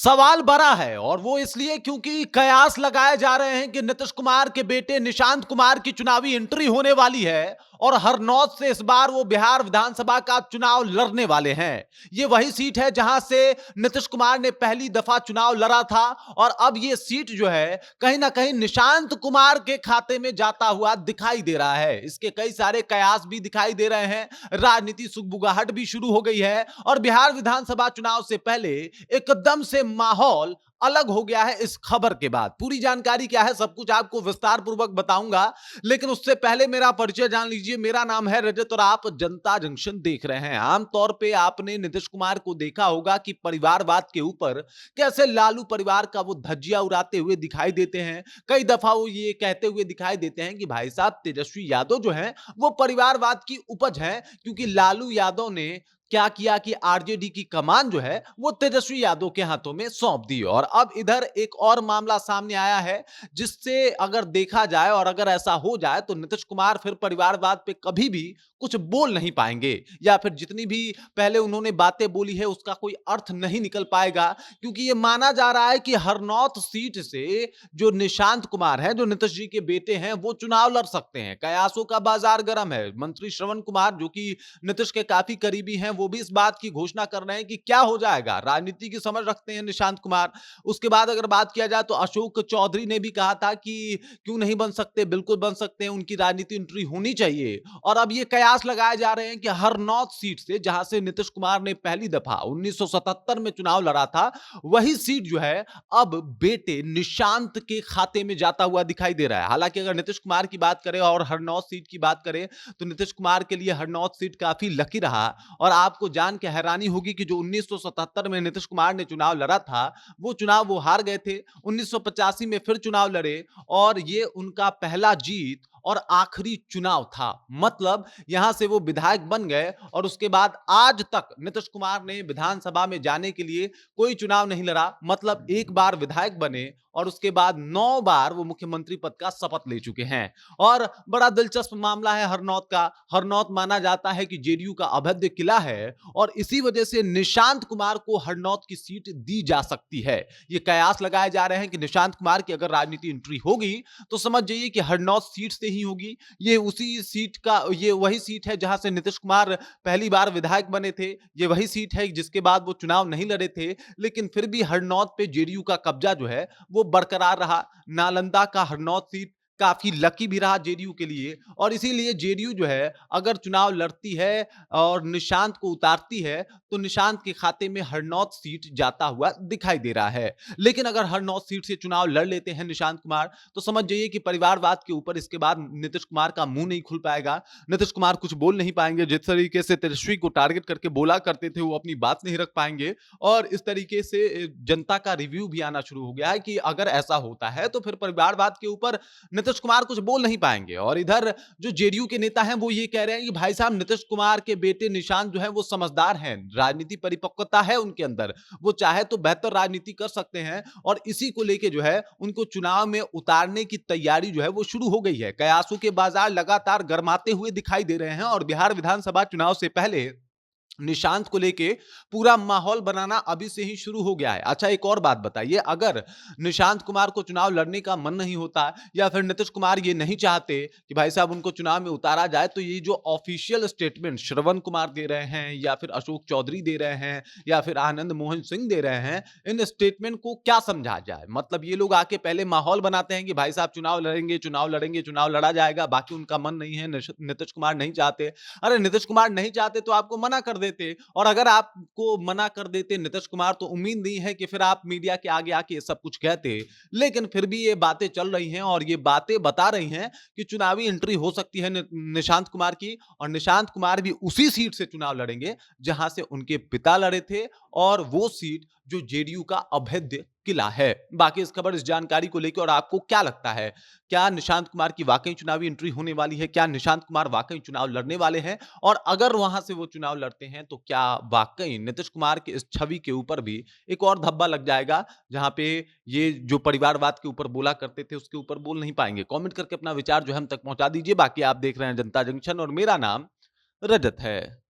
सवाल बड़ा है और वो इसलिए क्योंकि कयास लगाए जा रहे हैं कि नीतीश कुमार के बेटे निशांत कुमार की चुनावी एंट्री होने वाली है और हरनौत से इस बार वो बिहार विधानसभा का चुनाव लड़ने वाले हैं। ये वही सीट है जहां से नीतीश कुमार ने पहली दफा चुनाव लड़ा था और अब ये सीट जो है कहीं ना कहीं निशांत कुमार के खाते में जाता हुआ दिखाई दे रहा है। इसके कई सारे कयास भी दिखाई दे रहे हैं, राजनीति सुगबुगाहट भी शुरू हो गई है और बिहार विधानसभा चुनाव से पहले एकदम से माहौल अलग हो गया है इस खबर के बाद। पूरी जानकारी क्या है सब कुछ आपको विस्तार पूर्वक बताऊंगा, लेकिन उससे पहले मेरा परिचय जान लीजिए। मेरा नाम है रजत और आप जनता जंक्शन देख रहे हैं। आमतौर पे आपने नीतीश कुमार को देखा होगा कि परिवारवाद के ऊपर कैसे लालू परिवार का वो धज्जियां उड़ाते हुए दिखाई देते हैं। कई दफा वो ये कहते हुए दिखाई देते हैं कि भाई साहब तेजस्वी यादव जो है वो परिवारवाद की उपज है, क्योंकि लालू यादव ने क्या किया कि आरजेडी की कमान जो है वो तेजस्वी यादव के हाथों में सौंप दी। और अब इधर एक और मामला सामने आया है जिससे अगर देखा जाए और अगर ऐसा हो जाए तो नीतीश कुमार फिर परिवारवाद पे कभी भी कुछ बोल नहीं पाएंगे, या फिर जितनी भी पहले उन्होंने बातें बोली है उसका कोई अर्थ नहीं निकल पाएगा, क्योंकि ये माना जा रहा है कि हरनौत सीट से जो निशांत कुमार है, जो नीतीश जी के बेटे हैं, वो चुनाव लड़ सकते हैं। कयासों का बाजार गर्म है। मंत्री श्रवण कुमार जो कि नीतीश के काफी करीबी हैं, वो भी इस बात की घोषणा कर रहे हैं कि क्या हो जाएगा। राजनीति की समझ रखते हैं निशांत कुमार। उसके बाद अगर बात किया जाए तो अशोक चौधरी ने भी कहा था कि क्यों नहीं बन सकते, बिल्कुल बन सकते हैं, उनकी राजनीति एंट्री होनी चाहिए। और अब ये कयास लगाए जा रहे हैं कि हरनौत सीट से, जहां से नीतीश कुमार ने पहली दफा 1977 में चुनाव लड़ा था, वही सीट जो है अब बेटे निशांत के खाते में जाता हुआ दिखाई दे रहा है। हालांकि अगर नीतीश कुमार की बात करें और हरनौत सीट की बात करें तो नीतीश कुमार के लिए हरनौत सीट काफी लकी रहा। और आपको जान के हैरानी होगी कि जो 1977 में नीतीश कुमार ने चुनाव लड़ा था, वो चुनाव वो हार गए थे। 1985 में फिर चुनाव लड़े और ये उनका पहला जीत और आखिरी चुनाव था। मतलब यहां से वो विधायक बन गए और उसके बाद आज तक नीतीश कुमार ने विधानसभा में जाने के लिए कोई चुनाव नहीं लड़ा। मतलब एक बार विधायक बने और उसके बाद 9 बार वो मुख्यमंत्री पद का शपथ ले चुके हैं। और बड़ा दिलचस्प मामला है हरनौत का। हरनौत माना जाता है कि जेडीयू का अभेद्य किला है और इसी वजह से निशांत कुमार को हरनौत की सीट दी जा सकती है। ये कयास लगाए जा रहे हैं कि निशांत कुमार की अगर राजनीति एंट्री होगी तो समझ जाइए कि हरनौत सीट से ही होगी। ये उसी सीट का, ये वही सीट है जहां से नीतीश कुमार पहली बार विधायक बने थे। ये वही सीट है जिसके बाद वो चुनाव नहीं लड़े थे, लेकिन फिर भी हरनौत पे जेडीयू का कब्जा जो है वो बरकरार रहा। नालंदा का हरनौत सीट काफी लकी भी रहा जेडीयू के लिए और इसीलिए जेडीयू जो है अगर चुनाव लड़ती है और निशांत को उतारती है तो निशांत के खाते में हरनौत सीट जाता हुआ दिखाई दे रहा है। लेकिन अगर हरनौत सीट से चुनाव लड़ लेते हैं निशांत कुमार तो समझ जाइए कि परिवारवाद के ऊपर इसके बाद नीतीश कुमार का मुंह नहीं खुल पाएगा। नीतीश कुमार कुछ बोल नहीं पाएंगे। जिस तरीके से तेजस्वी को टारगेट करके बोला करते थे वो अपनी बात नहीं रख पाएंगे और इस तरीके से जनता का रिव्यू भी आना शुरू हो गया है कि अगर ऐसा होता है तो फिर परिवारवाद के ऊपर नीतीश कुमार कुछ बोल नहीं पाएंगे। और इधर जो जेडीयू के नेता हैं वो ये कह रहे हैं कि भाई साहब नीतीश कुमार के बेटे निशांत जो है वो समझदार हैं, राजनीति परिपक्वता है उनके अंदर, वो चाहे तो बेहतर राजनीति कर सकते हैं और इसी को लेके जो है उनको चुनाव में उतारने की तैयारी जो है वो शुरू हो गई है। कयासों के बाजार लगातार गर्माते हुए दिखाई दे रहे हैं और बिहार विधानसभा चुनाव से पहले निशांत को लेके पूरा माहौल बनाना अभी से ही शुरू हो गया है। अच्छा एक और बात बताइए, अगर निशांत कुमार को चुनाव लड़ने का मन नहीं होता या फिर नीतीश कुमार ये नहीं चाहते कि भाई साहब उनको चुनाव में उतारा जाए, तो ये जो ऑफिशियल स्टेटमेंट श्रवण कुमार दे रहे हैं या फिर अशोक चौधरी दे रहे हैं या फिर आनंद मोहन सिंह दे रहे हैं, इन स्टेटमेंट को क्या समझा जाए? मतलब ये लोग आके पहले माहौल बनाते हैं कि भाई साहब चुनाव लड़ेंगे, चुनाव लड़ेंगे, चुनाव लड़ा जाएगा, बाकी उनका मन नहीं है, नीतीश कुमार नहीं चाहते। अरे नीतीश कुमार नहीं चाहते तो आपको मना कर देते, और अगर आपको मना कर देते नीतीश कुमार तो उम्मीद नहीं है कि फिर आप मीडिया के आगे आके ये सब कुछ कहते। लेकिन फिर भी ये बातें चल रही हैं और ये बातें बता रही हैं कि चुनावी एंट्री हो सकती है निशांत कुमार की, और निशांत कुमार भी उसी सीट से चुनाव लड़ेंगे जहां से उनके पिता लड़े थे और वो सीट जो जेडीयू का अभेद्य किला है। बाकी इस खबर, इस जानकारी को लेकर और आपको क्या लगता है? क्या निशांत कुमार की वाकई चुनावी एंट्री होने वाली है? क्या निशांत कुमार वाकई चुनाव लड़ने वाले हैं? और अगर वहां से वो चुनाव लड़ते हैं तो क्या वाकई नीतीश कुमार की इस छवि के ऊपर भी एक और धब्बा लग जाएगा, जहां पे ये जो परिवारवाद के ऊपर बोला करते थे उसके ऊपर बोल नहीं पाएंगे? कमेंट करके अपना विचार जो है हम तक पहुंचा दीजिए। बाकी आप देख रहे हैं जनता जंक्शन और मेरा नाम रजत है।